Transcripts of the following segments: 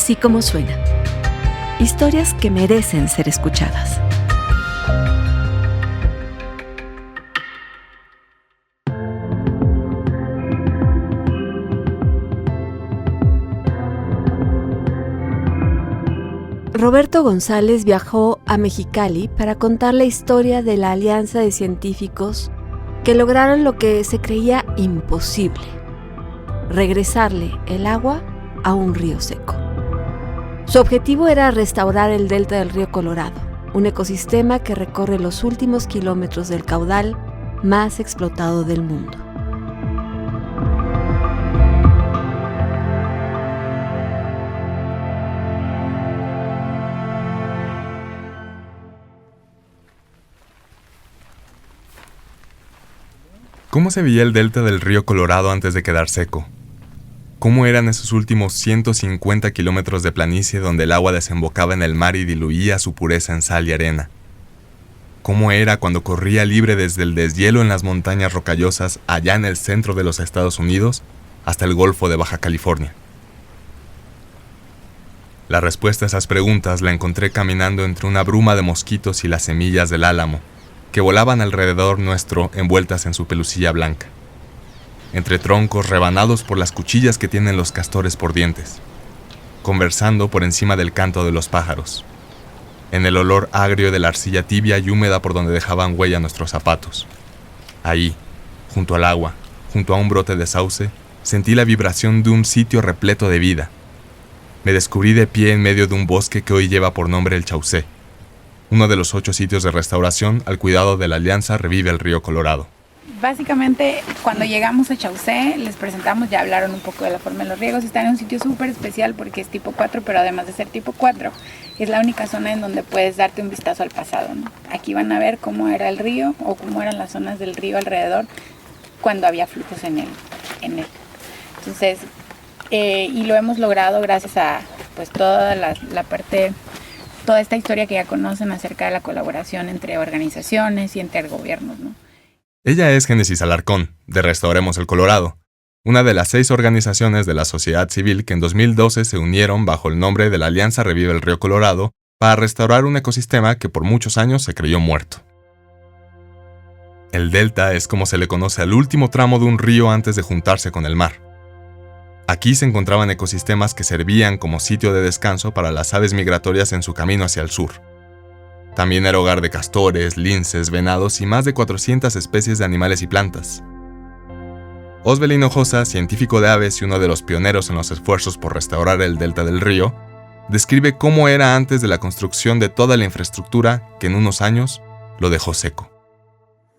Así como suena. Historias que merecen ser escuchadas. Roberto González viajó a Mexicali para contar la historia de la alianza de científicos que lograron lo que se creía imposible: regresarle el agua a un río seco. Su objetivo era restaurar el delta del río Colorado, un ecosistema que recorre los últimos kilómetros del caudal más explotado del mundo. ¿Cómo se veía el delta del río Colorado antes de quedar seco? ¿Cómo eran esos últimos 150 kilómetros de planicie donde el agua desembocaba en el mar y diluía su pureza en sal y arena? ¿Cómo era cuando corría libre desde el deshielo en las montañas rocallosas allá en el centro de los Estados Unidos hasta el Golfo de Baja California? La respuesta a esas preguntas la encontré caminando entre una bruma de mosquitos y las semillas del álamo, que volaban alrededor nuestro envueltas en su pelusilla blanca, entre troncos rebanados por las cuchillas que tienen los castores por dientes, conversando por encima del canto de los pájaros, en el olor agrio de la arcilla tibia y húmeda por donde dejaban huella nuestros zapatos. Ahí, junto al agua, junto a un brote de sauce, sentí la vibración de un sitio repleto de vida. Me descubrí de pie en medio de un bosque que hoy lleva por nombre el Chaucé, uno de los 8 sitios de restauración al cuidado de la Alianza Revive el Río Colorado. Básicamente, cuando llegamos a Chaucé, les presentamos, ya hablaron un poco de la forma de los riegos. Están en un sitio súper especial porque es tipo 4, pero además de ser tipo 4, es la única zona en donde puedes darte un vistazo al pasado, ¿no? Aquí van a ver cómo era el río o cómo eran las zonas del río alrededor cuando había flujos en él. Entonces, y lo hemos logrado gracias a pues toda la parte, toda esta historia que ya conocen acerca de la colaboración entre organizaciones y entre gobiernos, ¿no? Ella es Génesis Alarcón, de Restauremos el Colorado, una de las 6 organizaciones de la sociedad civil que en 2012 se unieron bajo el nombre de la Alianza Revive el Río Colorado para restaurar un ecosistema que por muchos años se creyó muerto. El delta es como se le conoce al último tramo de un río antes de juntarse con el mar. Aquí se encontraban ecosistemas que servían como sitio de descanso para las aves migratorias en su camino hacia el sur. También era hogar de castores, linces, venados y más de 400 especies de animales y plantas. Osbel Hinojosa, científico de aves y uno de los pioneros en los esfuerzos por restaurar el delta del río, describe cómo era antes de la construcción de toda la infraestructura que en unos años lo dejó seco.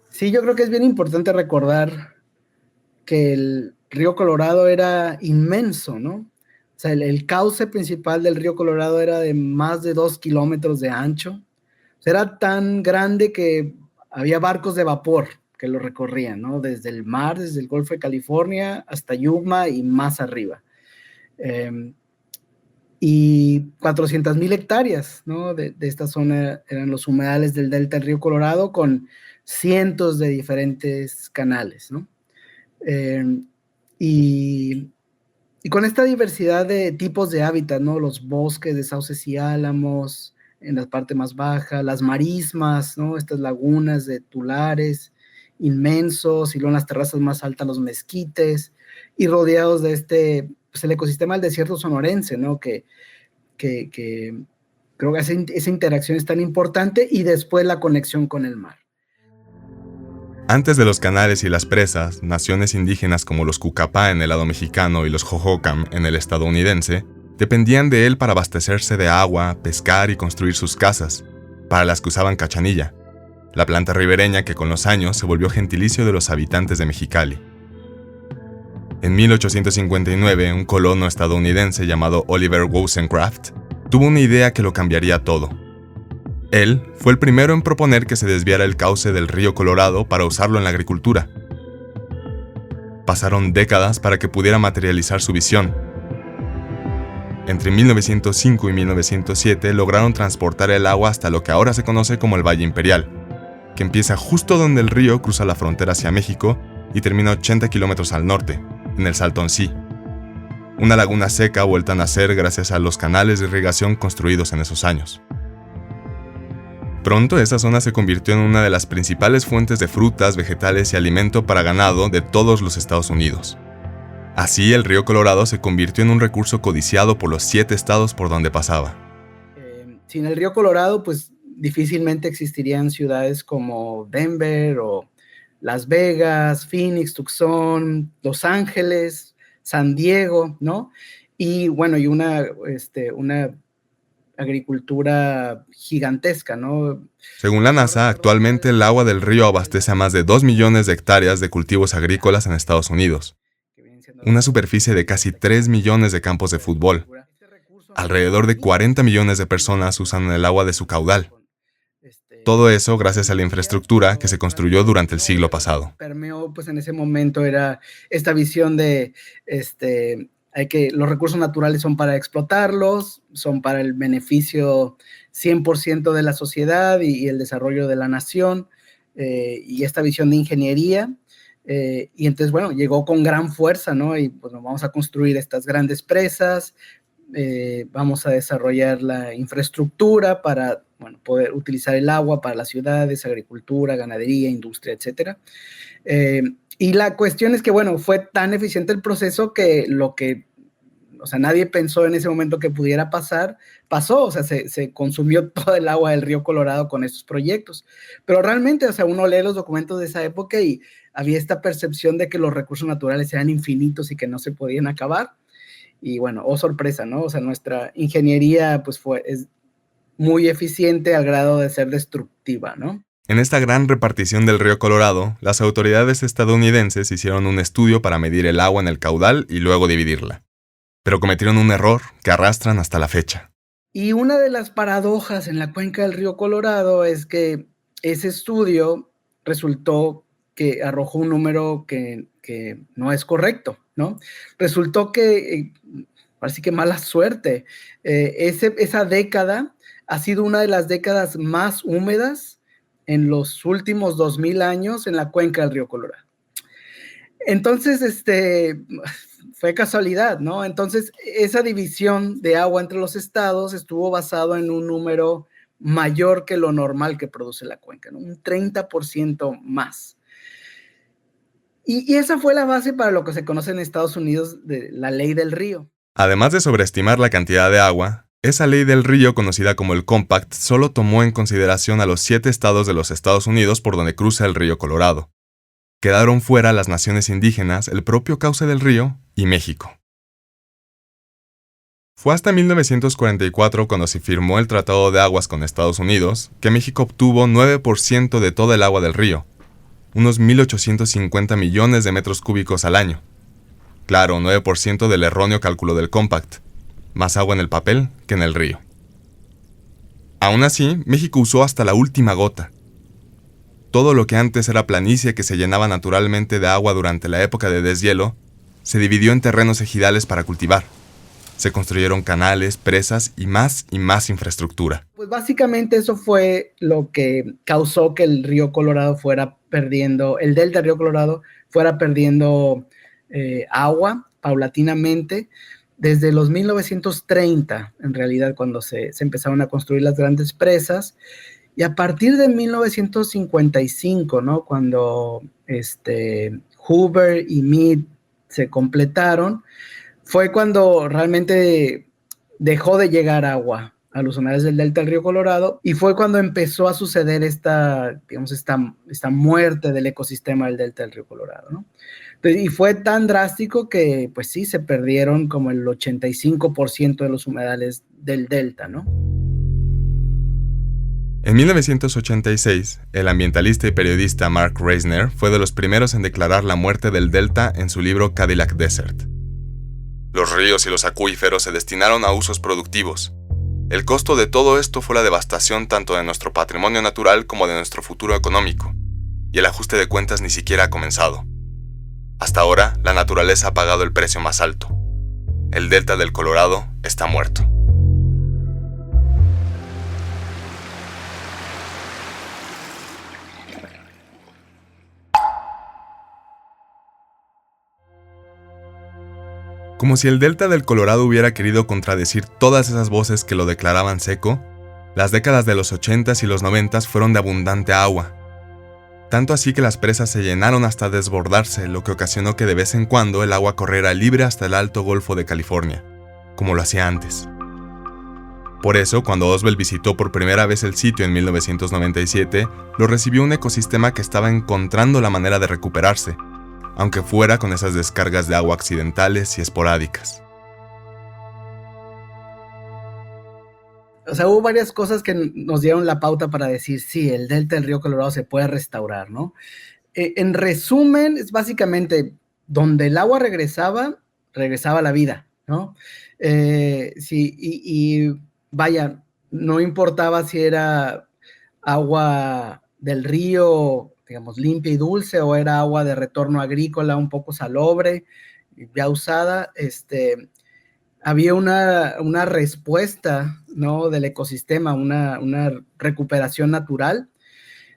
Sí, yo creo que es bien importante recordar que el río Colorado era inmenso, ¿no? O sea, el cauce principal del río Colorado era de más de 2 kilómetros de ancho. Era tan grande que había barcos de vapor que lo recorrían, ¿no? Desde el mar, desde el Golfo de California hasta Yuma y más arriba. Y 400,000 hectáreas, ¿no? de esta zona eran los humedales del delta del río Colorado con cientos de diferentes canales, ¿no? Y con esta diversidad de tipos de hábitat, ¿no? Los bosques de sauces y álamos en la parte más baja, las marismas, ¿no? Estas lagunas de tulares inmensos, y luego en las terrazas más altas los mezquites, y rodeados de pues el ecosistema del desierto sonorense, ¿no? Que creo que esa interacción es tan importante, y después la conexión con el mar. Antes de los canales y las presas, naciones indígenas como los Cucapá en el lado mexicano y los Hohokam en el estadounidense, dependían de él para abastecerse de agua, pescar y construir sus casas, para las que usaban cachanilla, la planta ribereña que con los años se volvió gentilicio de los habitantes de Mexicali. En 1859, un colono estadounidense llamado Oliver Wozencraft tuvo una idea que lo cambiaría todo. Él fue el primero en proponer que se desviara el cauce del río Colorado para usarlo en la agricultura. Pasaron décadas para que pudiera materializar su visión. Entre 1905 y 1907 lograron transportar el agua hasta lo que ahora se conoce como el Valle Imperial, que empieza justo donde el río cruza la frontera hacia México y termina 80 kilómetros al norte, en el Salton Sea. una laguna seca vuelta a nacer gracias a los canales de irrigación construidos en esos años. Pronto esa zona se convirtió en una de las principales fuentes de frutas, vegetales y alimento para ganado de todos los Estados Unidos. Así, el río Colorado se convirtió en un recurso codiciado por los 7 estados por donde pasaba. Sin el río Colorado, pues difícilmente existirían ciudades como Denver o Las Vegas, Phoenix, Tucson, Los Ángeles, San Diego, ¿no? Y bueno, y una agricultura gigantesca, ¿no? Según la NASA, actualmente el agua del río abastece a más de 2 millones de hectáreas de cultivos agrícolas en Estados Unidos, una superficie de casi 3 millones de campos de fútbol. Alrededor de 40 millones de personas usan el agua de su caudal. Todo eso gracias a la infraestructura que se construyó durante el siglo pasado. Permeó, pues en ese momento era esta visión de los recursos naturales son para explotarlos, son para el beneficio 100% de la sociedad y el desarrollo de la nación, y esta visión de ingeniería. Y entonces, bueno, llegó con gran fuerza, ¿no? Y pues vamos a construir estas grandes presas, vamos a desarrollar la infraestructura para, bueno, poder utilizar el agua para las ciudades, agricultura, ganadería, industria, etcétera. Y la cuestión es que, bueno, fue tan eficiente el proceso que nadie pensó en ese momento que pudiera pasar, pasó, o sea, se consumió todo el agua del río Colorado con estos proyectos. Pero realmente, o sea, uno lee los documentos de esa época y había esta percepción de que los recursos naturales eran infinitos y que no se podían acabar. Y bueno, oh sorpresa, ¿no? O sea, nuestra ingeniería, pues es muy eficiente al grado de ser destructiva, ¿no? En esta gran repartición del río Colorado, las autoridades estadounidenses hicieron un estudio para medir el agua en el caudal y luego dividirla. Pero cometieron un error que arrastran hasta la fecha. Y una de las paradojas en la cuenca del río Colorado es que ese estudio resultó que arrojó un número que no es correcto, ¿no? Resultó que, parece que mala suerte, esa década ha sido una de las décadas más húmedas en los últimos 2000 años en la cuenca del río Colorado. Entonces, fue casualidad, ¿no? Entonces, esa división de agua entre los estados estuvo basado en un número mayor que lo normal que produce la cuenca, ¿no? Un 30% más. Y esa fue la base para lo que se conoce en Estados Unidos de la ley del río. Además de sobreestimar la cantidad de agua, esa ley del río, conocida como el Compact, solo tomó en consideración a los 7 estados de los Estados Unidos por donde cruza el río Colorado. Quedaron fuera las naciones indígenas, el propio cauce del río y México. Fue hasta 1944, cuando se firmó el Tratado de Aguas con Estados Unidos, que México obtuvo 9% de todo el agua del río, unos 1.850 millones de metros cúbicos al año. Claro, 9% del erróneo cálculo del Compact, más agua en el papel que en el río. Aún así, México usó hasta la última gota. Todo lo que antes era planicie que se llenaba naturalmente de agua durante la época de deshielo, se dividió en terrenos ejidales para cultivar. Se construyeron canales, presas y más infraestructura. Pues básicamente eso fue lo que causó que el río Colorado fuera perdiendo, el delta del río Colorado fuera perdiendo agua paulatinamente desde los 1930, en realidad, cuando se empezaron a construir las grandes presas. Y a partir de 1955, ¿no? Cuando Hoover y Meade se completaron, fue cuando realmente dejó de llegar agua a los humedales del delta del río Colorado, y fue cuando empezó a suceder esta muerte del ecosistema del delta del río Colorado, ¿no? Y fue tan drástico que, pues sí, se perdieron como el 85% de los humedales del delta, ¿no? En 1986, el ambientalista y periodista Mark Reisner fue de los primeros en declarar la muerte del delta en su libro Cadillac Desert. Los ríos y los acuíferos se destinaron a usos productivos. El costo de todo esto fue la devastación tanto de nuestro patrimonio natural como de nuestro futuro económico, y el ajuste de cuentas ni siquiera ha comenzado. Hasta ahora, la naturaleza ha pagado el precio más alto. El delta del Colorado está muerto. Como si el delta del Colorado hubiera querido contradecir todas esas voces que lo declaraban seco, las décadas de los 80s y los 90s fueron de abundante agua. Tanto así que las presas se llenaron hasta desbordarse, lo que ocasionó que de vez en cuando el agua corriera libre hasta el Alto Golfo de California, como lo hacía antes. Por eso, cuando Oswald visitó por primera vez el sitio en 1997, lo recibió un ecosistema que estaba encontrando la manera de recuperarse, aunque fuera con esas descargas de agua accidentales y esporádicas. O sea, hubo varias cosas que nos dieron la pauta para decir, sí, el delta del río Colorado se puede restaurar, ¿no? En resumen, es básicamente donde el agua regresaba la vida, ¿no? Sí, vaya, no importaba si era agua del río, digamos, limpia y dulce, o era agua de retorno agrícola un poco salobre, ya usada, había una respuesta, ¿no?, del ecosistema, una recuperación natural.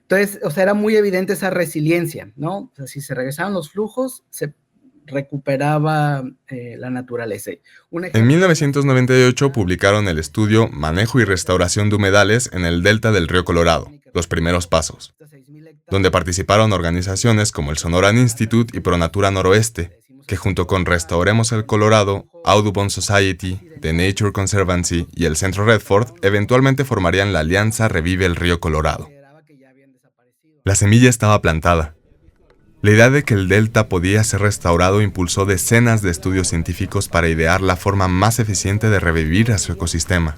Entonces, o sea, era muy evidente esa resiliencia, ¿no? O sea, si se regresaban los flujos, se recuperaba la naturaleza. En 1998 publicaron el estudio Manejo y Restauración de Humedales en el Delta del Río Colorado, los primeros pasos, donde participaron organizaciones como el Sonoran Institute y ProNatura Noroeste, que junto con Restauremos el Colorado, Audubon Society, The Nature Conservancy y el Centro Redford eventualmente formarían la alianza Revive el Río Colorado. La semilla estaba plantada. La idea de que el delta podía ser restaurado impulsó decenas de estudios científicos para idear la forma más eficiente de revivir a su ecosistema.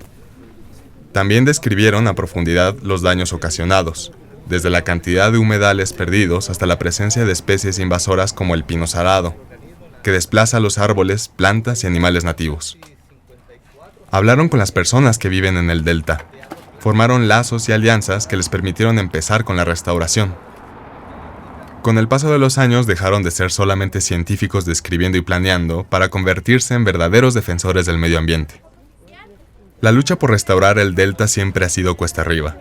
También describieron a profundidad los daños ocasionados, desde la cantidad de humedales perdidos hasta la presencia de especies invasoras como el pino sarado, que desplaza los árboles, plantas y animales nativos. Hablaron con las personas que viven en el delta, formaron lazos y alianzas que les permitieron empezar con la restauración. Con el paso de los años dejaron de ser solamente científicos describiendo y planeando para convertirse en verdaderos defensores del medio ambiente. La lucha por restaurar el delta siempre ha sido cuesta arriba,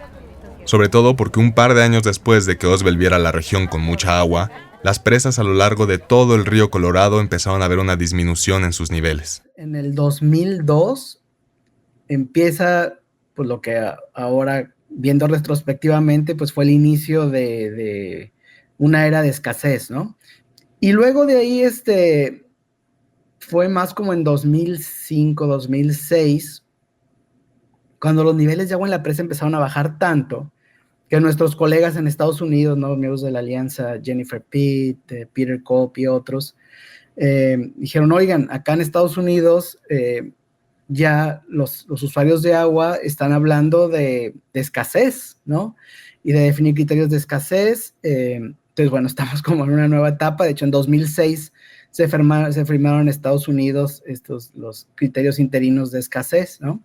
sobre todo porque un par de años después de que Oswald viera la región con mucha agua, las presas a lo largo de todo el río Colorado empezaron a ver una disminución en sus niveles. En el 2002 empieza, pues lo que ahora, viendo retrospectivamente, pues fue el inicio de una era de escasez, ¿no? Y luego de ahí, fue más como en 2005, 2006, cuando los niveles de agua en la presa empezaron a bajar tanto, que nuestros colegas en Estados Unidos, ¿no?, miembros de la alianza, Jennifer Pitt, Peter Kopp y otros, dijeron, oigan, acá en Estados Unidos ya los usuarios de agua están hablando de escasez, ¿no? Y de definir criterios de escasez. Entonces, bueno, estamos como en una nueva etapa. De hecho, en 2006 se firmaron en Estados Unidos los criterios interinos de escasez, ¿no?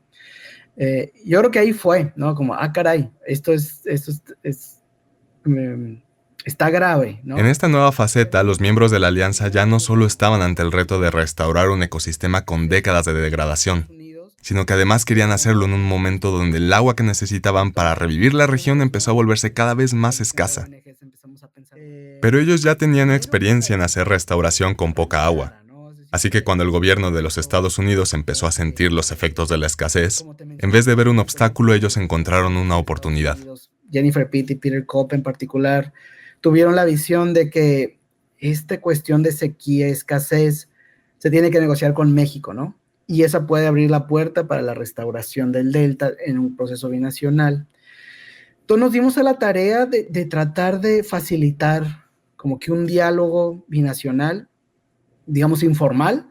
Yo creo que ahí fue, ¿no? Como, caray, esto está grave, ¿no? En esta nueva faceta, los miembros de la alianza ya no solo estaban ante el reto de restaurar un ecosistema con décadas de degradación, sino que además querían hacerlo en un momento donde el agua que necesitaban para revivir la región empezó a volverse cada vez más escasa. Pero ellos ya tenían experiencia en hacer restauración con poca agua. Así que cuando el gobierno de los Estados Unidos empezó a sentir los efectos de la escasez, en vez de ver un obstáculo, ellos encontraron una oportunidad. Jennifer Pitt y Peter Kopp en particular tuvieron la visión de que esta cuestión de sequía, escasez, se tiene que negociar con México, ¿no? Y esa puede abrir la puerta para la restauración del delta en un proceso binacional. Entonces nos dimos a la tarea de tratar de facilitar como que un diálogo binacional, digamos informal,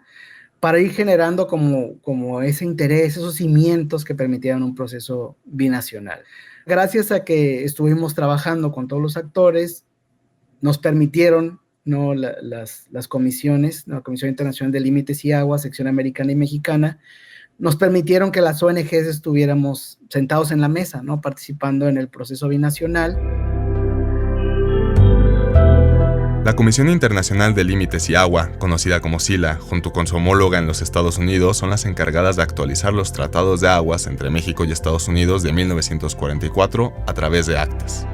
para ir generando como ese interés, esos cimientos que permitieran un proceso binacional. Gracias a que estuvimos trabajando con todos los actores, nos permitieron, ¿no?, las comisiones, la Comisión Internacional de Límites y Agua, sección americana y mexicana, nos permitieron que las ONGs estuviéramos sentados en la mesa, ¿no?, participando en el proceso binacional. La Comisión Internacional de Límites y Agua, conocida como CILA, junto con su homóloga en los Estados Unidos, son las encargadas de actualizar los tratados de aguas entre México y Estados Unidos de 1944 a través de actas.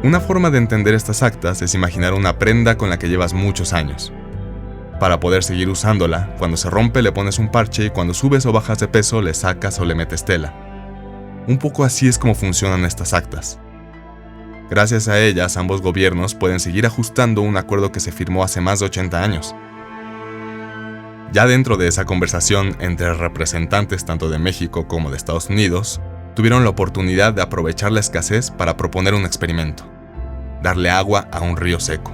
Una forma de entender estas actas es imaginar una prenda con la que llevas muchos años. Para poder seguir usándola, cuando se rompe le pones un parche y cuando subes o bajas de peso le sacas o le metes tela. Un poco así es como funcionan estas actas. Gracias a ellas, ambos gobiernos pueden seguir ajustando un acuerdo que se firmó hace más de 80 años. Ya dentro de esa conversación entre representantes tanto de México como de Estados Unidos, tuvieron la oportunidad de aprovechar la escasez para proponer un experimento: darle agua a un río seco.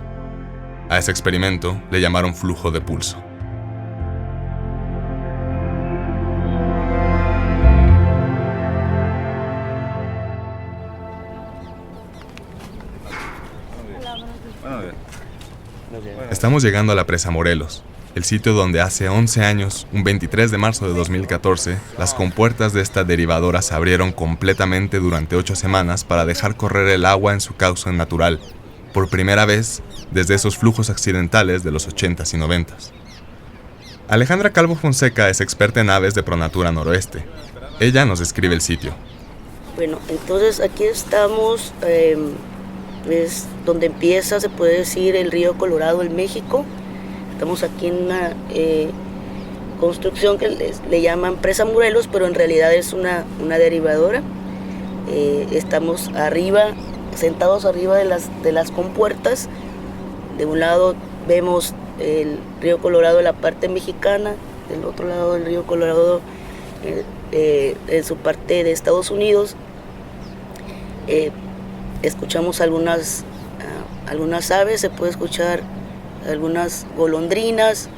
A ese experimento le llamaron flujo de pulso. Estamos llegando a la presa Morelos, el sitio donde hace 11 años, un 23 de marzo de 2014, las compuertas de esta derivadora se abrieron completamente durante 8 semanas para dejar correr el agua en su cauce natural, por primera vez desde esos flujos accidentales de los 80s y 90s. Alejandra Calvo Fonseca es experta en aves de Pronatura Noroeste. Ella nos describe el sitio. Bueno, entonces aquí estamos, es donde empieza, se puede decir, el río Colorado en México. Estamos aquí en una construcción que le llaman Presa Morelos, pero en realidad es una derivadora. Estamos arriba, sentados arriba de las compuertas. De un lado vemos el río Colorado en la parte mexicana, del otro lado del río Colorado en su parte de Estados Unidos. Escuchamos algunas aves, se puede escuchar algunas golondrinas,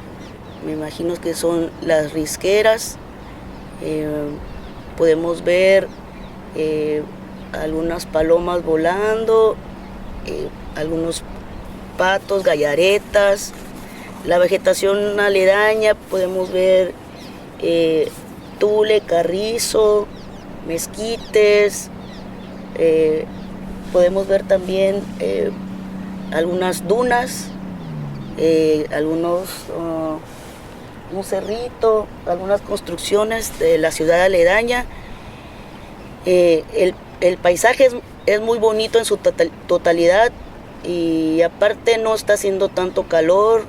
me imagino que son las risqueras. Podemos ver algunas palomas volando, algunos patos, gallaretas. La vegetación aledaña, podemos ver tule, carrizo, mezquites. Podemos ver también algunas dunas, un cerrito, algunas construcciones de la ciudad aledaña. El paisaje es muy bonito en su totalidad y aparte no está haciendo tanto calor,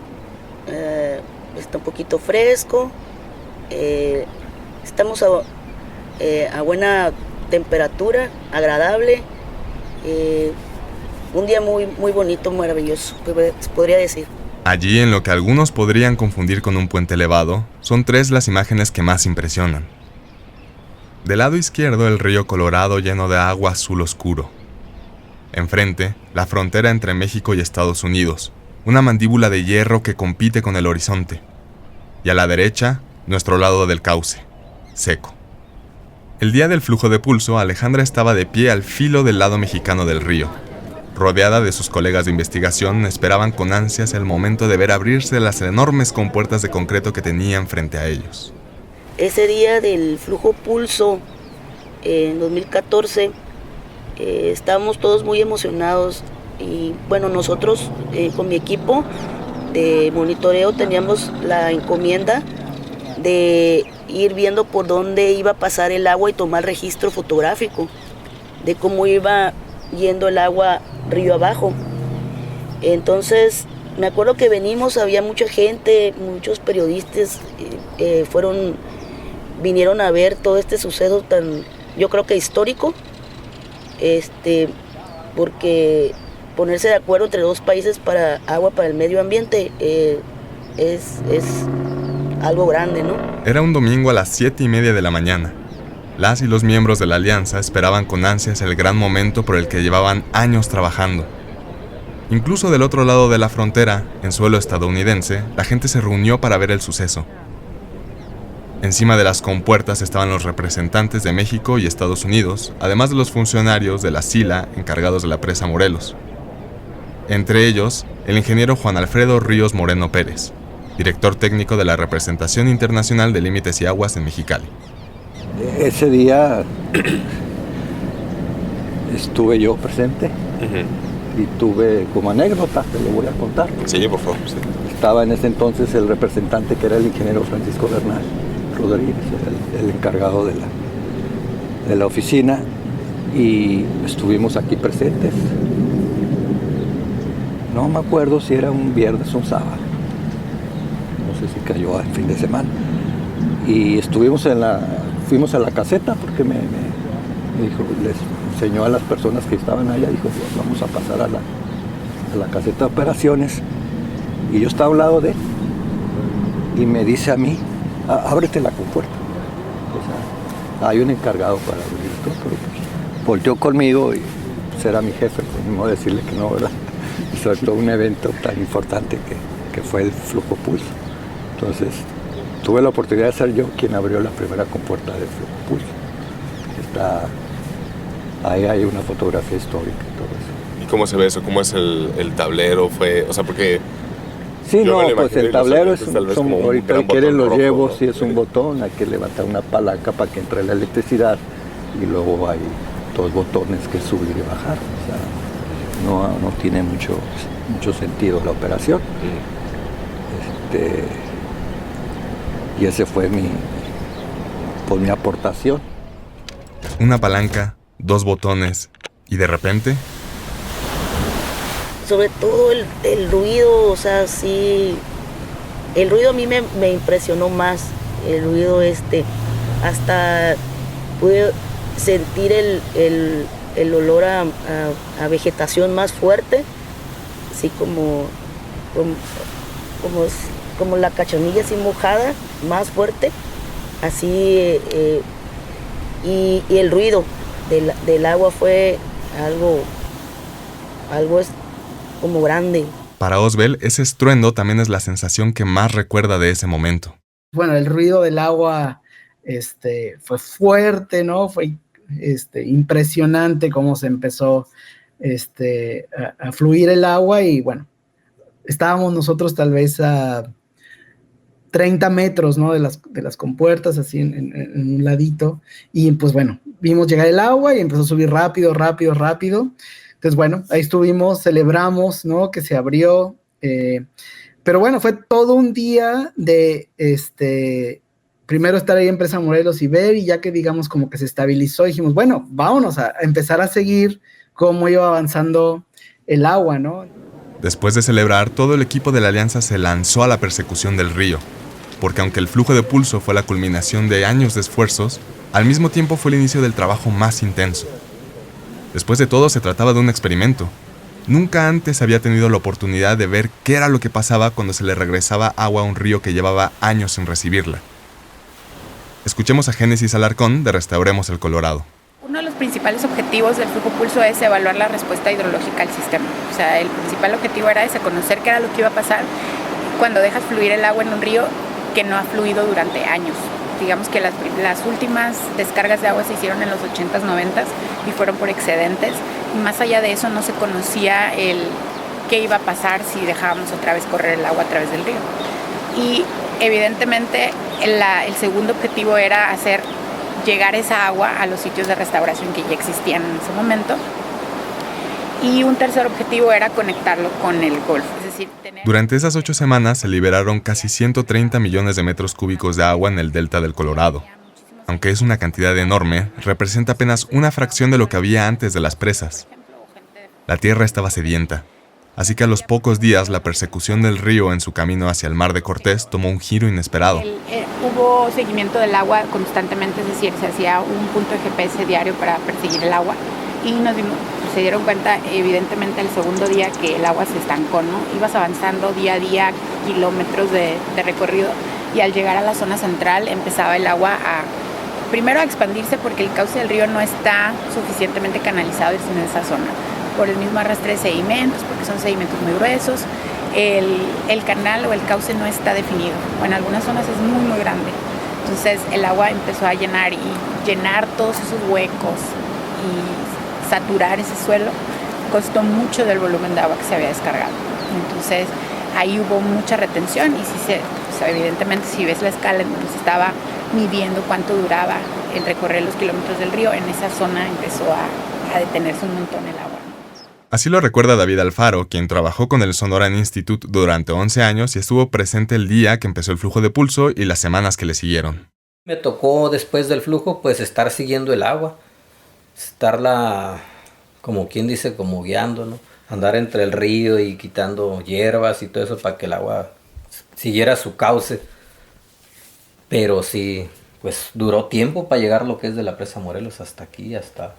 está un poquito fresco. Estamos a buena temperatura, agradable. Un día muy, muy bonito, maravilloso, podría decir. Allí, en lo que algunos podrían confundir con un puente elevado, son 3 las imágenes que más impresionan. Del lado izquierdo, el río Colorado lleno de agua azul oscuro. Enfrente, la frontera entre México y Estados Unidos, una mandíbula de hierro que compite con el horizonte. Y a la derecha, nuestro lado del cauce, seco. El día del flujo de pulso, Alejandra estaba de pie al filo del lado mexicano del río. Rodeada de sus colegas de investigación, esperaban con ansias el momento de ver abrirse las enormes compuertas de concreto que tenían frente a ellos. Ese día del flujo pulso, en 2014, estábamos todos muy emocionados y bueno, nosotros con mi equipo de monitoreo teníamos la encomienda de ir viendo por dónde iba a pasar el agua y tomar registro fotográfico de cómo iba yendo el agua río abajo. Entonces me acuerdo que venimos, había mucha gente, muchos periodistas vinieron a ver todo este suceso tan, yo creo que histórico, porque ponerse de acuerdo entre 2 países para agua para el medio ambiente es algo grande, ¿no? Era un domingo a las 7:30 de la mañana. Las y los miembros de la alianza esperaban con ansias el gran momento por el que llevaban años trabajando. Incluso del otro lado de la frontera, en suelo estadounidense, la gente se reunió para ver el suceso. Encima de las compuertas estaban los representantes de México y Estados Unidos, además de los funcionarios de la SILA encargados de la presa Morelos. Entre ellos, el ingeniero Juan Alfredo Ríos Moreno Pérez, director técnico de la Representación Internacional de Límites y Aguas en Mexicali. Ese día estuve yo presente y tuve como anécdota, te lo voy a contar. Sí, por favor. Sí. Estaba en ese entonces el representante que era el ingeniero Francisco Bernal Rodríguez, el encargado de la oficina, y estuvimos aquí presentes. No me acuerdo si era un viernes o un sábado. no sé si cayó al fin de semana. Y fuimos a la caseta porque me dijo, les enseñó a las personas que estaban allá, dijo, vamos a pasar a la caseta de operaciones. Y yo estaba al lado de él y me dice a mí, ábrete la compuerta. O sea, hay un encargado para abrir esto, pero pues, volteó conmigo y pues, era mi jefe, pues ni modo de decirle que no, ¿verdad? Y sobre todo un evento tan importante que fue el flujo pulso. Entonces, tuve la oportunidad de ser yo quien abrió la primera compuerta del flujo pulso. Ahí hay una fotografía histórica y todo eso. ¿Y cómo se ve eso? ¿Cómo es el tablero? O sea, porque... Sí, no, pues el tablero es ahorita si quieren los rojo, llevo, ¿no? sí es un botón, hay que levantar una palanca para que entre la electricidad y luego hay 2 botones que subir y bajar. O sea, no tiene mucho sentido la operación. Y ese fue mi aportación. Una palanca, 2 botones y de repente... Sobre todo el ruido, o sea, sí, el ruido a mí me impresionó más, el ruido hasta pude sentir el olor a vegetación más fuerte, así como la cachanilla así mojada, más fuerte, así, y el ruido del agua fue algo como grande. Para Osbel, ese estruendo también es la sensación que más recuerda de ese momento. Bueno, el ruido del agua fue fuerte, ¿no? Fue impresionante cómo se empezó a fluir el agua y bueno, estábamos nosotros tal vez a 30 metros, ¿no? de las compuertas, así en un ladito, y pues bueno, vimos llegar el agua y empezó a subir rápido. Entonces, bueno, ahí estuvimos, celebramos, ¿no? Que se abrió, pero bueno, fue todo un día de, primero estar ahí en Presa Morelos y ver, y ya que digamos como que se estabilizó, dijimos, bueno, vámonos a empezar a seguir cómo iba avanzando el agua, ¿no? Después de celebrar, todo el equipo de la Alianza se lanzó a la persecución del río, porque aunque el flujo de pulso fue la culminación de años de esfuerzos, al mismo tiempo fue el inicio del trabajo más intenso. Después de todo, se trataba de un experimento. Nunca antes había tenido la oportunidad de ver qué era lo que pasaba cuando se le regresaba agua a un río que llevaba años sin recibirla. Escuchemos a Génesis Alarcón de Restauremos el Colorado. Uno de los principales objetivos del flujo pulso es evaluar la respuesta hidrológica al sistema. O sea, el principal objetivo era ese, conocer qué era lo que iba a pasar cuando dejas fluir el agua en un río que no ha fluido durante años. Digamos que las últimas descargas de agua se hicieron en los 80s, 90s y fueron por excedentes. Y más allá de eso no se conocía qué iba a pasar si dejábamos otra vez correr el agua a través del río. Y evidentemente el segundo objetivo era hacer llegar esa agua a los sitios de restauración que ya existían en ese momento. Y un tercer objetivo era conectarlo con el Golfo. Es decir, Durante esas 8 semanas se liberaron casi 130 millones de metros cúbicos de agua en el delta del Colorado. Aunque es una cantidad enorme, representa apenas una fracción de lo que había antes de las presas. La tierra estaba sedienta, así que a los pocos días la persecución del río en su camino hacia el Mar de Cortés tomó un giro inesperado. Hubo seguimiento del agua constantemente, es decir, se hacía un punto de GPS diario para perseguir el agua y se dieron cuenta evidentemente el segundo día que el agua se estancó, ¿no? Ibas avanzando día a día, kilómetros de recorrido, y al llegar a la zona central empezaba el agua primero a expandirse porque el cauce del río no está suficientemente canalizado en esa zona, por el mismo arrastre de sedimentos, porque son sedimentos muy gruesos. El canal o el cauce no está definido, o en algunas zonas es muy muy grande. Entonces el agua empezó a llenar todos esos huecos y saturar ese suelo costó mucho del volumen de agua que se había descargado. Entonces ahí hubo mucha retención y evidentemente si ves la escala en donde se estaba midiendo cuánto duraba el recorrer los kilómetros del río, en esa zona empezó a detenerse un montón el agua. Así lo recuerda David Alfaro, quien trabajó con el Sonoran Institute durante 11 años y estuvo presente el día que empezó el flujo de pulso y las semanas que le siguieron. Me tocó después del flujo pues estar siguiendo el agua, estarla, como quien dice, como guiando, ¿no? Andar entre el río y quitando hierbas y todo eso para que el agua siguiera su cauce. Pero sí, pues duró tiempo para llegar lo que es de la presa Morelos hasta aquí, hasta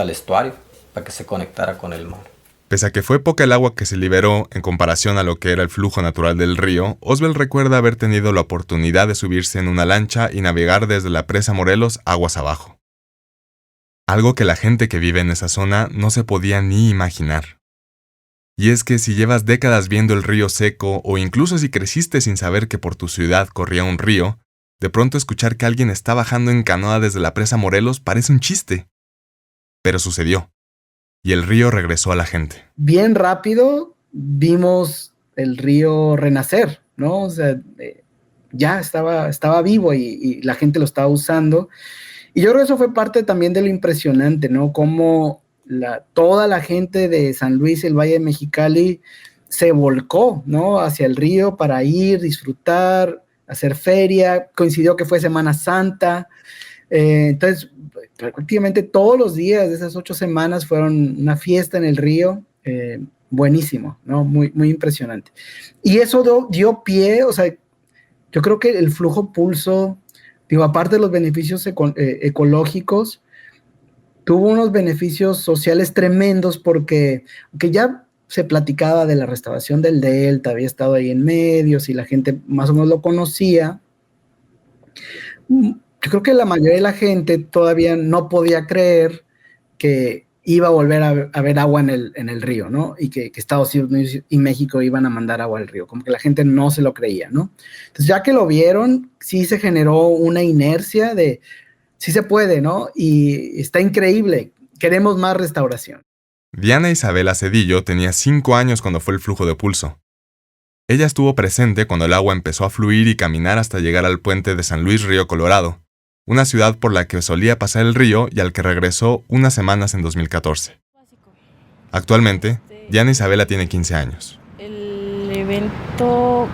el estuario, para que se conectara con el mar. Pese a que fue poca el agua que se liberó en comparación a lo que era el flujo natural del río, Osbel recuerda haber tenido la oportunidad de subirse en una lancha y navegar desde la presa Morelos aguas abajo. Algo que la gente que vive en esa zona no se podía ni imaginar. Y es que si llevas décadas viendo el río seco o incluso si creciste sin saber que por tu ciudad corría un río, de pronto escuchar que alguien está bajando en canoa desde la presa Morelos parece un chiste. Pero sucedió. Y el río regresó a la gente. Bien rápido vimos el río renacer, ¿no? O sea, ya estaba vivo y la gente lo estaba usando. Y yo creo que eso fue parte también de lo impresionante, ¿no? Cómo toda la gente de San Luis, el Valle de Mexicali, se volcó, ¿no? Hacia el río para ir, disfrutar, hacer feria. Coincidió que fue Semana Santa. Entonces, prácticamente todos los días de esas 8 semanas fueron una fiesta en el río, buenísimo, ¿no? Muy, muy impresionante. Y eso dio pie, o sea, yo creo que el flujo pulso, digo, aparte de los beneficios ecológicos, tuvo unos beneficios sociales tremendos porque ya se platicaba de la restauración del delta, había estado ahí en medios y la gente más o menos lo conocía. Yo creo que la mayoría de la gente todavía no podía creer que iba a volver a haber agua en el río, ¿no? Y que Estados Unidos y México iban a mandar agua al río. Como que la gente no se lo creía, ¿no? Entonces, ya que lo vieron, sí se generó una inercia de sí se puede, ¿no? Y está increíble. Queremos más restauración. Diana Isabela Cedillo tenía 5 años cuando fue el flujo de pulso. Ella estuvo presente cuando el agua empezó a fluir y caminar hasta llegar al puente de San Luis Río Colorado, una ciudad por la que solía pasar el río y al que regresó unas semanas en 2014. Actualmente, Diana Isabela tiene 15 años. El evento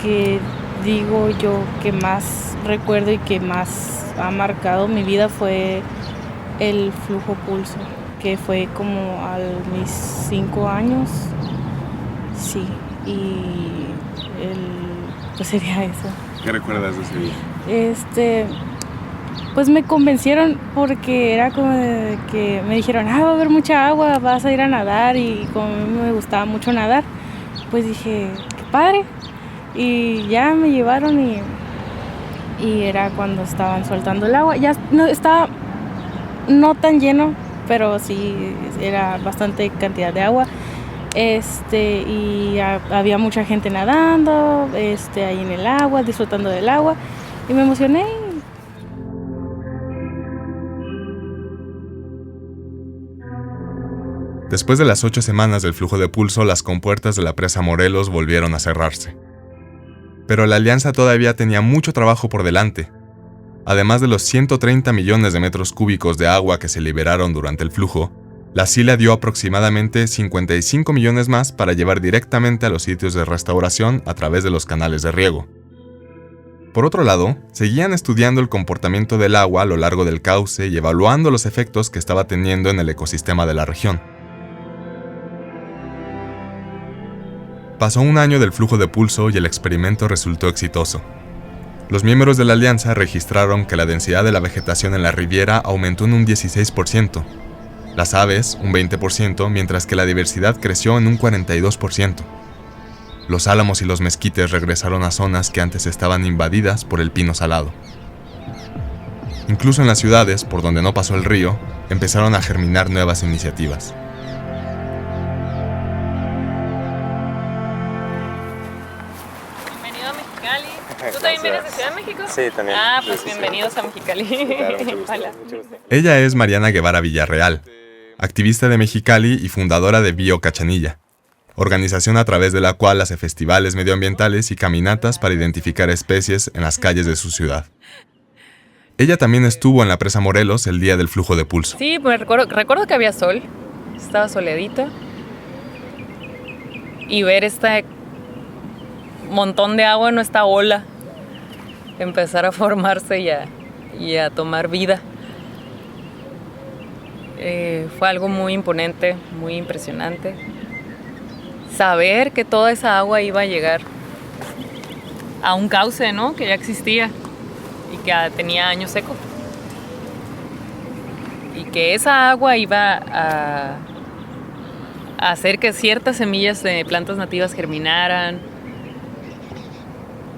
que digo yo que más recuerdo y que más ha marcado mi vida fue el flujo pulso, que fue como a mis 5 años, sí, y pues sería eso. ¿Qué recuerdas de ese día? Pues me convencieron porque era como de que me dijeron, va a haber mucha agua, vas a ir a nadar, y como a mí me gustaba mucho nadar, pues dije, qué padre, y ya me llevaron y era cuando estaban soltando el agua, ya no estaba no tan lleno, pero sí era bastante cantidad de agua, y había mucha gente nadando, ahí en el agua, disfrutando del agua, y me emocioné. Después de las 8 semanas del flujo de pulso, las compuertas de la presa Morelos volvieron a cerrarse. Pero la alianza todavía tenía mucho trabajo por delante. Además de los 130 millones de metros cúbicos de agua que se liberaron durante el flujo, la SILA dio aproximadamente 55 millones más para llevar directamente a los sitios de restauración a través de los canales de riego. Por otro lado, seguían estudiando el comportamiento del agua a lo largo del cauce y evaluando los efectos que estaba teniendo en el ecosistema de la región. Pasó un año del flujo de pulso y el experimento resultó exitoso. Los miembros de la alianza registraron que la densidad de la vegetación en la Riviera aumentó en un 16%, las aves un 20%, mientras que la diversidad creció en un 42%. Los álamos y los mezquites regresaron a zonas que antes estaban invadidas por el pino salado. Incluso en las ciudades, por donde no pasó el río, empezaron a germinar nuevas iniciativas. ¿Tú también vienes de Ciudad de México? Sí, también. Pues bienvenidos a Mexicali. Sí, claro, mucho gusto, Hola. mucho gusto. Ella es Mariana Guevara Villarreal, activista de Mexicali y fundadora de Bio Cachanilla, organización a través de la cual hace festivales medioambientales y caminatas para identificar especies en las calles de su ciudad. Ella también estuvo en la presa Morelos el día del flujo de pulso. Sí, pues recuerdo que había sol, estaba soleadito, y ver este montón de agua en esta ola empezar a formarse y a tomar vida. Fue algo muy imponente, muy impresionante. Saber que toda esa agua iba a llegar a un cauce, ¿no? Que ya existía y que tenía años seco. Y que esa agua iba a hacer que ciertas semillas de plantas nativas germinaran.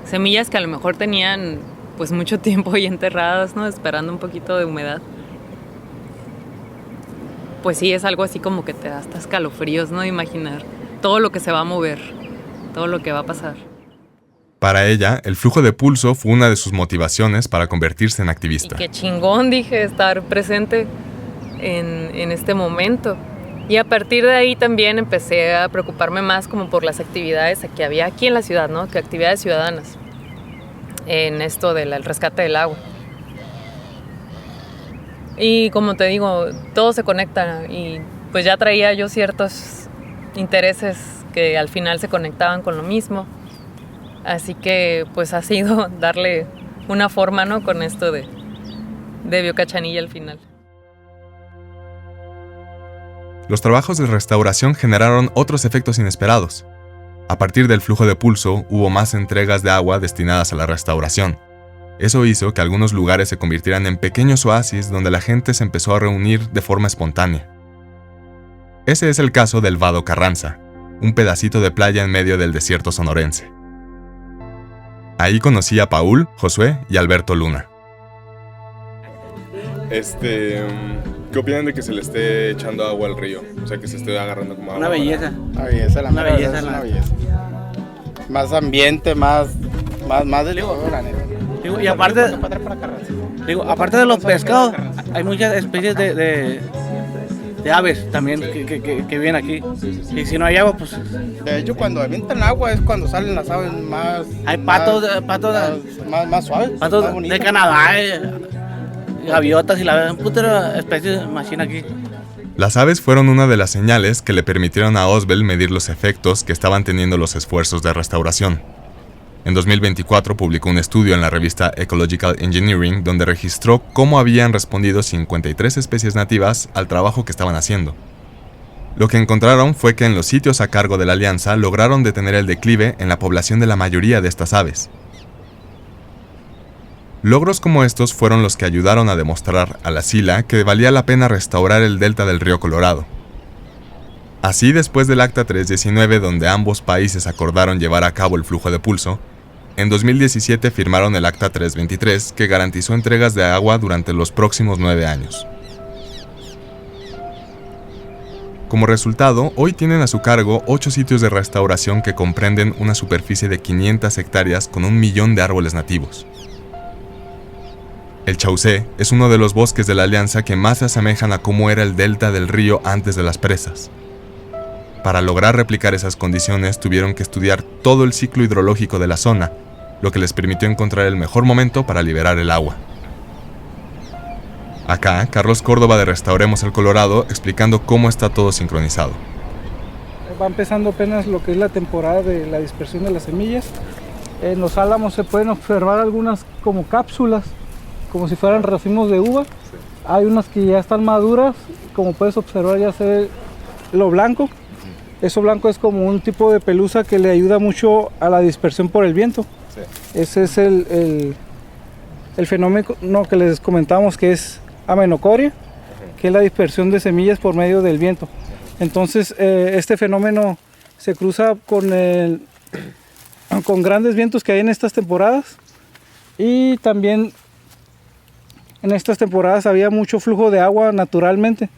Semillas que a lo mejor tenían pues mucho tiempo ahí enterradas, ¿no? Esperando un poquito de humedad. Pues sí, es algo así como que te da hasta escalofríos, ¿no? Imaginar todo lo que se va a mover, todo lo que va a pasar. Para ella, el flujo de pulso fue una de sus motivaciones para convertirse en activista. Y qué chingón, dije, estar presente en este momento. Y a partir de ahí también empecé a preocuparme más como por las actividades que había aquí en la ciudad, ¿no? Que actividades ciudadanas en esto del rescate del agua. Y como te digo, todo se conecta y pues ya traía yo ciertos intereses que al final se conectaban con lo mismo. Así que pues ha sido darle una forma, ¿no? Con esto de Biocachanilla al final. Los trabajos de restauración generaron otros efectos inesperados. A partir del flujo de pulso, hubo más entregas de agua destinadas a la restauración. Eso hizo que algunos lugares se convirtieran en pequeños oasis donde la gente se empezó a reunir de forma espontánea. Ese es el caso del Vado Carranza, un pedacito de playa en medio del desierto sonorense. Ahí conocí a Paul, Josué y Alberto Luna. ¿Qué opinan de que se le esté echando agua al río? O sea, que se esté agarrando como agua. Una belleza. Una belleza, Una belleza. Más ambiente, más de la neta. Y aparte de los pescados, hay muchas especies de aves también que viven aquí. Y si no hay agua, pues... De hecho, cuando avientan agua es cuando salen las aves más... Hay patos más suaves. Patos de Canadá, gaviotas y la puta especie machina aquí. Las aves fueron una de las señales que le permitieron a Oswald medir los efectos que estaban teniendo los esfuerzos de restauración. En 2024 publicó un estudio en la revista Ecological Engineering donde registró cómo habían respondido 53 especies nativas al trabajo que estaban haciendo. Lo que encontraron fue que en los sitios a cargo de la Alianza lograron detener el declive en la población de la mayoría de estas aves. Logros como estos fueron los que ayudaron a demostrar a la SILA que valía la pena restaurar el delta del río Colorado. Así, después del Acta 319, donde ambos países acordaron llevar a cabo el flujo de pulso, en 2017 firmaron el Acta 323, que garantizó entregas de agua durante los próximos 9 años. Como resultado, hoy tienen a su cargo 8 sitios de restauración que comprenden una superficie de 500 hectáreas con 1 millón de árboles nativos. El Chaucé es uno de los bosques de la Alianza que más se asemejan a cómo era el delta del río antes de las presas. Para lograr replicar esas condiciones tuvieron que estudiar todo el ciclo hidrológico de la zona, lo que les permitió encontrar el mejor momento para liberar el agua. Acá, Carlos Córdoba de Restauremos el Colorado explicando cómo está todo sincronizado. Va empezando apenas lo que es la temporada de la dispersión de las semillas. En los álamos se pueden observar algunas como cápsulas, como si fueran racimos de uva. Hay unas que ya están maduras, como puedes observar ya se ve lo blanco. Eso blanco es como un tipo de pelusa que le ayuda mucho a la dispersión por el viento. Sí. Ese es el fenómeno que les comentamos, que es amenocoria, que es la dispersión de semillas por medio del viento. Entonces este fenómeno se cruza con grandes vientos que hay en estas temporadas, y también en estas temporadas había mucho flujo de agua naturalmente.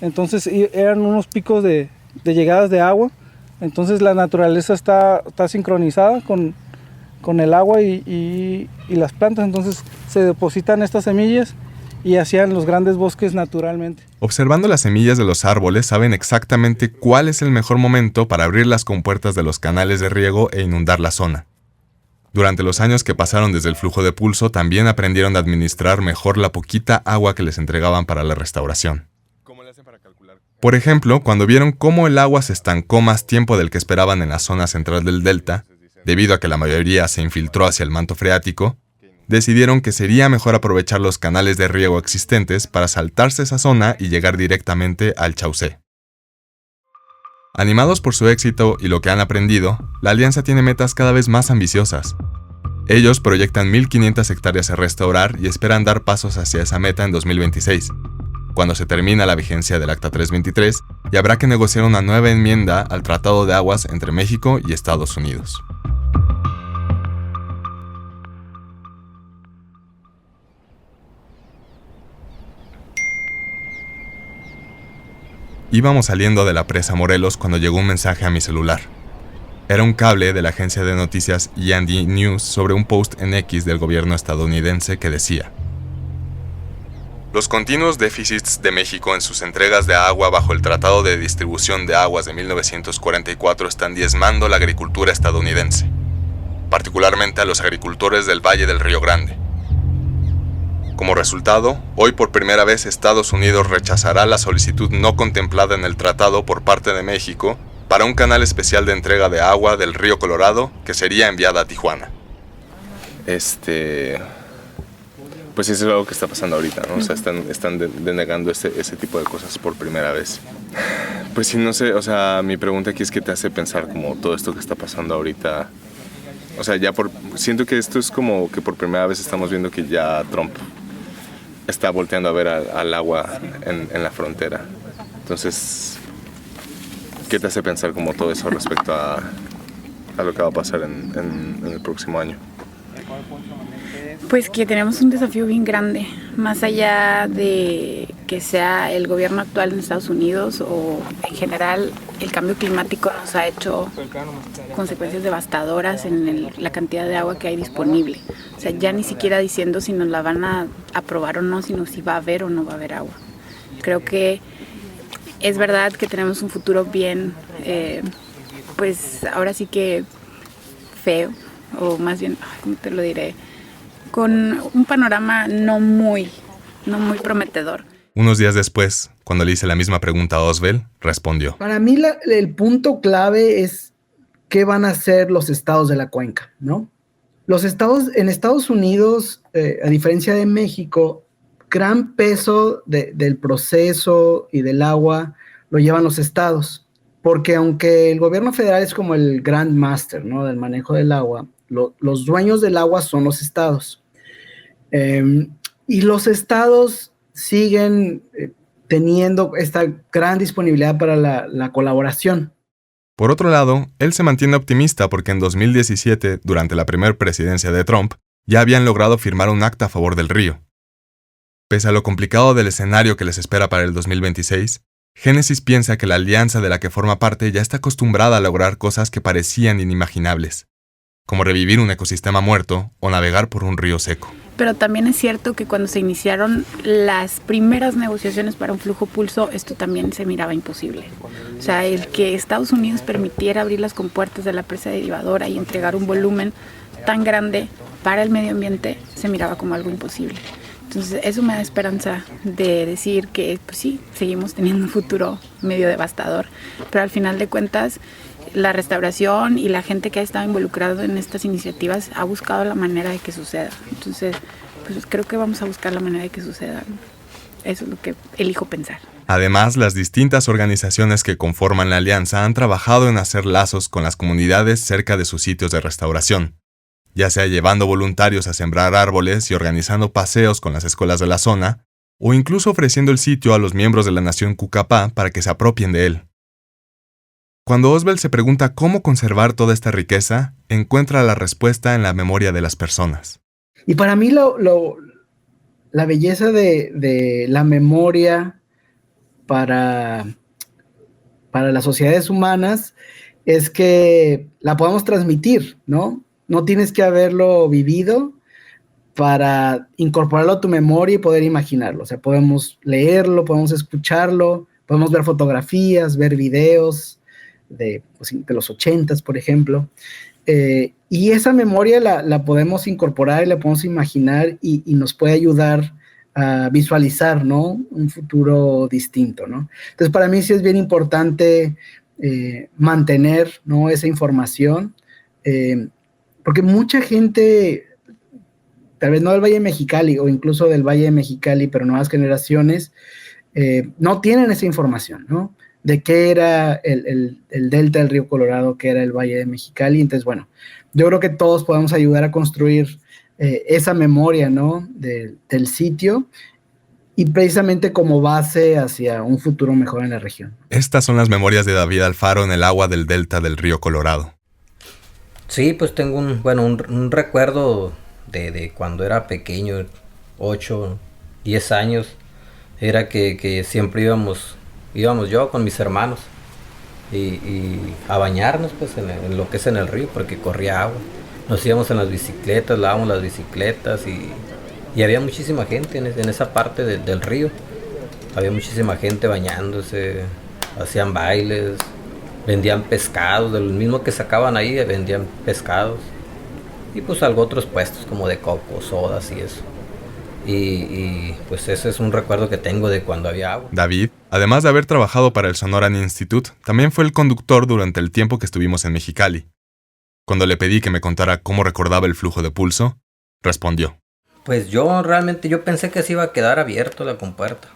Entonces eran unos picos de llegadas de agua. Entonces la naturaleza está sincronizada con el agua y las plantas. Entonces se depositan estas semillas y hacían los grandes bosques naturalmente. Observando las semillas de los árboles saben exactamente cuál es el mejor momento para abrir las compuertas de los canales de riego e inundar la zona. Durante los años que pasaron desde el flujo de pulso también aprendieron a administrar mejor la poquita agua que les entregaban para la restauración. Por ejemplo, cuando vieron cómo el agua se estancó más tiempo del que esperaban en la zona central del delta, debido a que la mayoría se infiltró hacia el manto freático, decidieron que sería mejor aprovechar los canales de riego existentes para saltarse esa zona y llegar directamente al Chaucé. Animados por su éxito y lo que han aprendido, la Alianza tiene metas cada vez más ambiciosas. Ellos proyectan 1.500 hectáreas a restaurar y esperan dar pasos hacia esa meta en 2026, cuando se termina la vigencia del Acta 323 y habrá que negociar una nueva enmienda al Tratado de Aguas entre México y Estados Unidos. Íbamos saliendo de la presa Morelos cuando llegó un mensaje a mi celular. Era un cable de la agencia de noticias E&E News sobre un post en X del gobierno estadounidense que decía: los continuos déficits de México en sus entregas de agua bajo el Tratado de Distribución de Aguas de 1944 están diezmando la agricultura estadounidense, particularmente a los agricultores del Valle del Río Grande. Como resultado, hoy por primera vez Estados Unidos rechazará la solicitud no contemplada en el tratado por parte de México para un canal especial de entrega de agua del río Colorado que sería enviada a Tijuana. Pues eso es algo que está pasando ahorita, ¿no? O sea, están denegando ese tipo de cosas por primera vez. Pues sí, no sé, o sea, mi pregunta aquí es qué te hace pensar como todo esto que está pasando ahorita. O sea, siento que esto es como que por primera vez estamos viendo que ya Trump está volteando a ver al agua en la frontera. Entonces, ¿qué te hace pensar como todo eso respecto a lo que va a pasar en el próximo año? Pues que tenemos un desafío bien grande, más allá de que sea el gobierno actual en Estados Unidos o en general el cambio climático nos ha hecho consecuencias devastadoras en la cantidad de agua que hay disponible. O sea, ya ni siquiera diciendo si nos la van a aprobar o no, sino si va a haber o no va a haber agua. Creo que es verdad que tenemos un futuro bien, pues ahora sí que feo, o más bien, ¿cómo te lo diré? Con un panorama no muy prometedor. Unos días después, cuando le hice la misma pregunta a Oswald, respondió: para mí el punto clave es qué van a hacer los estados de la cuenca, ¿no? En Estados Unidos, a diferencia de México, gran peso del proceso y del agua lo llevan los estados, porque aunque el gobierno federal es como el Grand Master, ¿no?, del manejo del agua, los dueños del agua son los estados. Y los estados siguen teniendo esta gran disponibilidad para la colaboración. Por otro lado, él se mantiene optimista porque en 2017, durante la primera presidencia de Trump, ya habían logrado firmar un acta a favor del río. Pese a lo complicado del escenario que les espera para el 2026, Génesis piensa que la alianza de la que forma parte ya está acostumbrada a lograr cosas que parecían inimaginables, como revivir un ecosistema muerto o navegar por un río seco. Pero también es cierto que cuando se iniciaron las primeras negociaciones para un flujo pulso, esto también se miraba imposible. O sea, el que Estados Unidos permitiera abrir las compuertas de la presa derivadora y entregar un volumen tan grande para el medio ambiente se miraba como algo imposible. Entonces eso me da esperanza de decir que pues sí, seguimos teniendo un futuro medio devastador, pero al final de cuentas la restauración y la gente que ha estado involucrada en estas iniciativas ha buscado la manera de que suceda. Entonces, pues creo que vamos a buscar la manera de que suceda. Eso es lo que elijo pensar. Además, las distintas organizaciones que conforman la alianza han trabajado en hacer lazos con las comunidades cerca de sus sitios de restauración, ya sea llevando voluntarios a sembrar árboles y organizando paseos con las escuelas de la zona, o incluso ofreciendo el sitio a los miembros de la nación Cucapá para que se apropien de él. Cuando Oswald se pregunta cómo conservar toda esta riqueza, encuentra la respuesta en la memoria de las personas. Y para mí la belleza de la memoria para las sociedades humanas es que la podamos transmitir, ¿no? No tienes que haberlo vivido para incorporarlo a tu memoria y poder imaginarlo. O sea, podemos leerlo, podemos escucharlo, podemos ver fotografías, ver videos de los 80s, por ejemplo. Y esa memoria la podemos incorporar y la podemos imaginar y nos puede ayudar a visualizar, ¿no?, un futuro distinto, ¿no? Entonces, para mí sí es bien importante mantener, ¿no?, esa información, porque mucha gente, tal vez no del Valle de Mexicali o incluso del Valle de Mexicali, pero nuevas generaciones, no tienen esa información, ¿no? de qué era el delta del río Colorado, qué era el Valle de Mexicali. Entonces, bueno, yo creo que todos podemos ayudar a construir esa memoria, ¿no? del sitio, y precisamente como base hacia un futuro mejor en la región. Estas son las memorias de David Alfaro en el agua del delta del río Colorado. Sí, pues tengo un recuerdo de cuando era pequeño, 8, 10 años. Era que siempre íbamos yo con mis hermanos y a bañarnos pues en lo que es en el río, porque corría agua. Nos íbamos en las bicicletas, lavábamos las bicicletas y había muchísima gente en esa parte del río. Había muchísima gente bañándose, hacían bailes, vendían pescados, de los mismos que sacaban ahí vendían pescados. Y pues algo otros puestos como de coco, sodas y eso. Y pues ese es un recuerdo que tengo de cuando había agua. David, además de haber trabajado para el Sonoran Institute, también fue el conductor durante el tiempo que estuvimos en Mexicali. Cuando le pedí que me contara cómo recordaba el flujo de pulso, respondió: Pues yo pensé que se iba a quedar abierto la compuerta.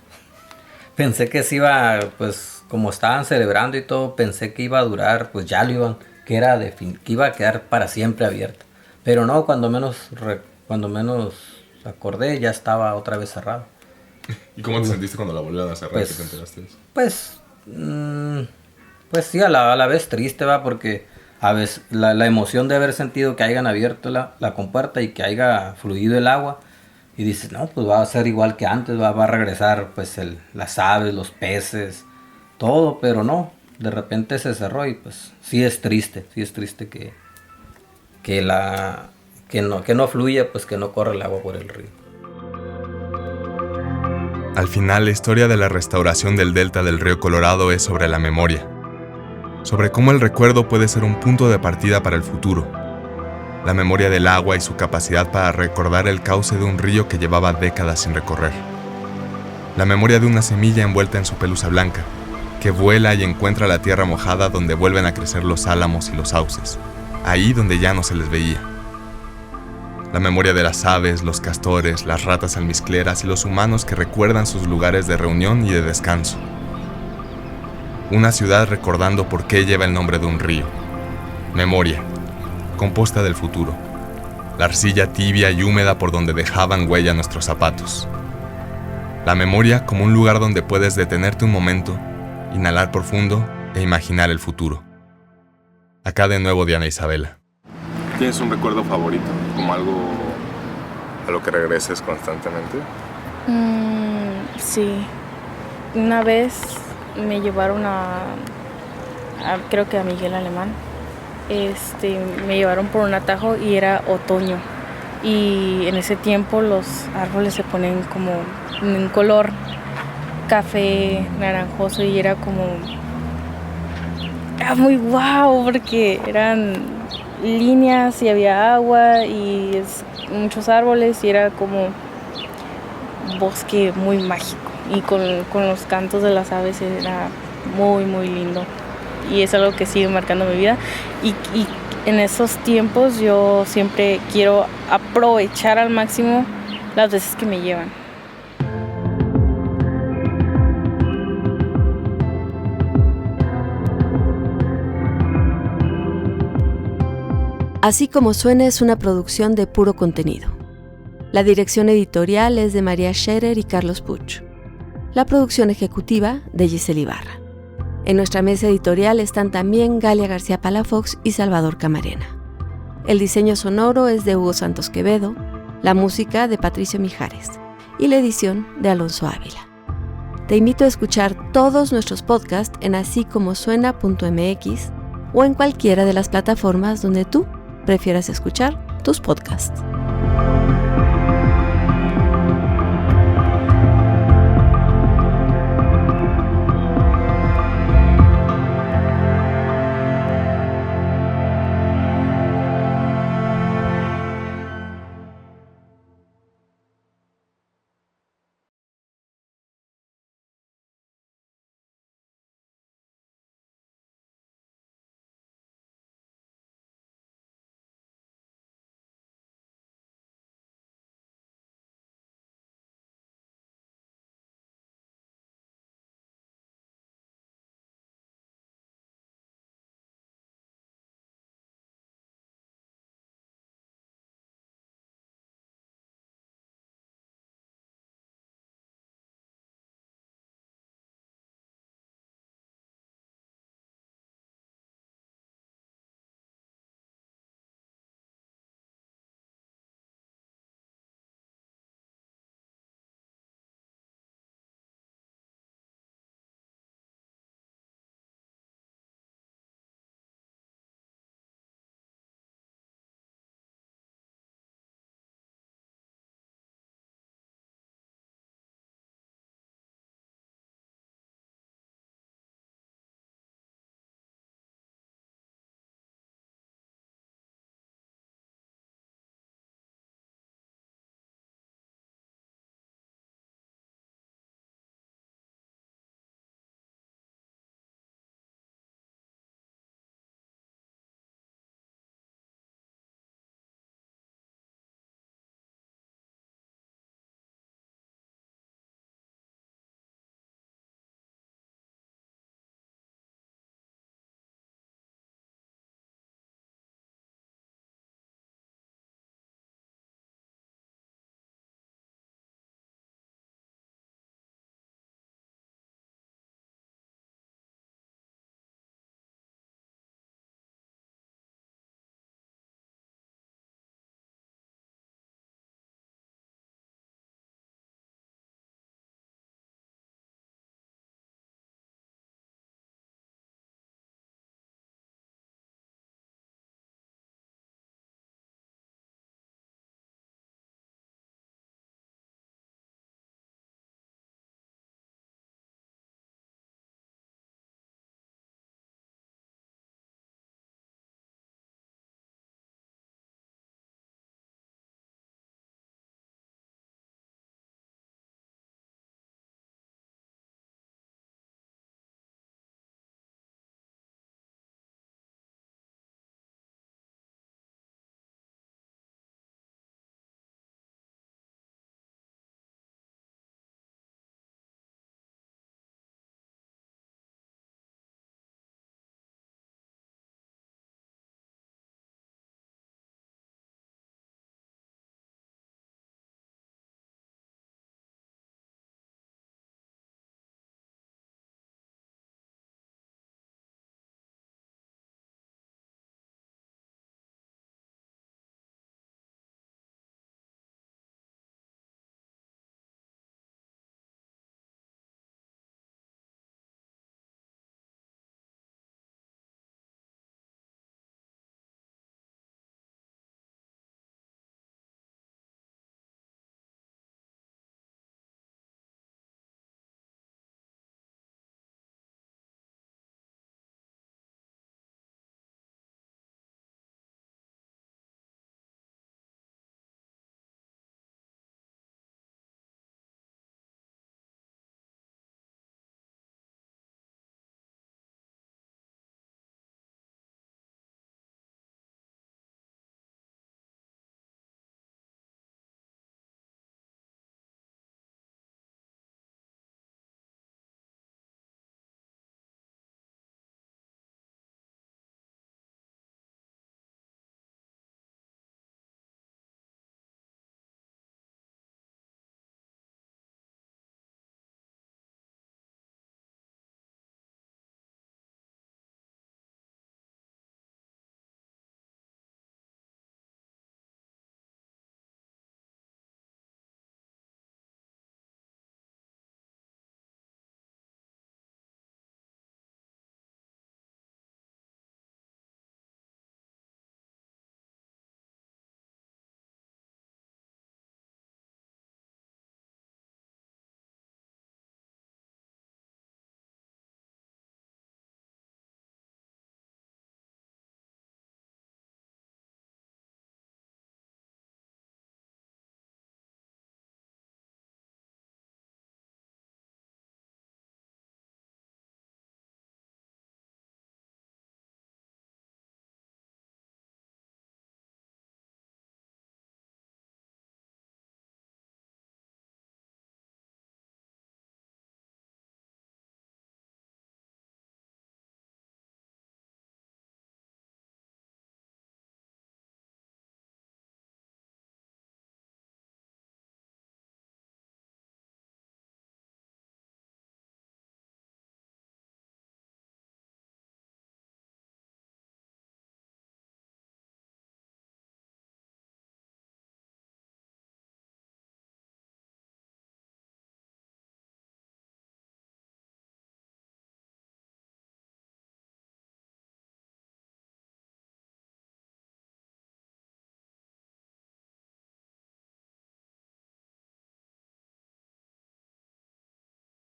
Pensé que se iba, pues como estaban celebrando y todo, pensé que iba a durar, pues ya lo iban, que iba a quedar para siempre abierta. Pero no, cuando menos acordé, ya estaba otra vez cerrado. ¿Y cómo te sentiste cuando la volvieron a cerrar? Pues, ¿Qué te enteraste de eso? Pues sí, a la vez triste, va, porque a veces la emoción de haber sentido que hayan abierto la compuerta y que haya fluido el agua, y dices, no, pues va a ser igual que antes, va a regresar pues las aves, los peces, todo, pero no, de repente se cerró y pues sí es triste que no fluya, pues que no corre el agua por el río. Al final, la historia de la restauración del delta del río Colorado es sobre la memoria, sobre cómo el recuerdo puede ser un punto de partida para el futuro. La memoria del agua y su capacidad para recordar el cauce de un río que llevaba décadas sin recorrer. La memoria de una semilla envuelta en su pelusa blanca, que vuela y encuentra la tierra mojada donde vuelven a crecer los álamos y los sauces, ahí donde ya no se les veía. La memoria de las aves, los castores, las ratas almizcleras y los humanos que recuerdan sus lugares de reunión y de descanso. Una ciudad recordando por qué lleva el nombre de un río. Memoria, composta del futuro. La arcilla tibia y húmeda por donde dejaban huella nuestros zapatos. La memoria como un lugar donde puedes detenerte un momento, inhalar profundo e imaginar el futuro. Acá de nuevo Diana Isabela. ¿Tienes un recuerdo favorito? ¿Como algo a lo que regreses constantemente? Sí. Una vez me llevaron creo que a Miguel Alemán. Me llevaron por un atajo y era otoño. Y en ese tiempo los árboles se ponen como en un color café, naranjoso, y era muy guau, porque eran líneas y había agua y muchos árboles y era como bosque muy mágico, y con los cantos de las aves era muy muy lindo, y es algo que sigue marcando mi vida, y en esos tiempos yo siempre quiero aprovechar al máximo las veces que me llevan. Así como suena es una producción de Puro Contenido. La dirección editorial es de María Scherer y Carlos Puch. La producción ejecutiva de Giselle Ibarra. En nuestra mesa editorial están también Galia García Palafox y Salvador Camarena. El diseño sonoro es de Hugo Santos Quevedo, la música de Patricio Mijares y la edición de Alonso Ávila. Te invito a escuchar todos nuestros podcasts en asicomosuena.mx o en cualquiera de las plataformas donde tú prefieras escuchar tus podcasts.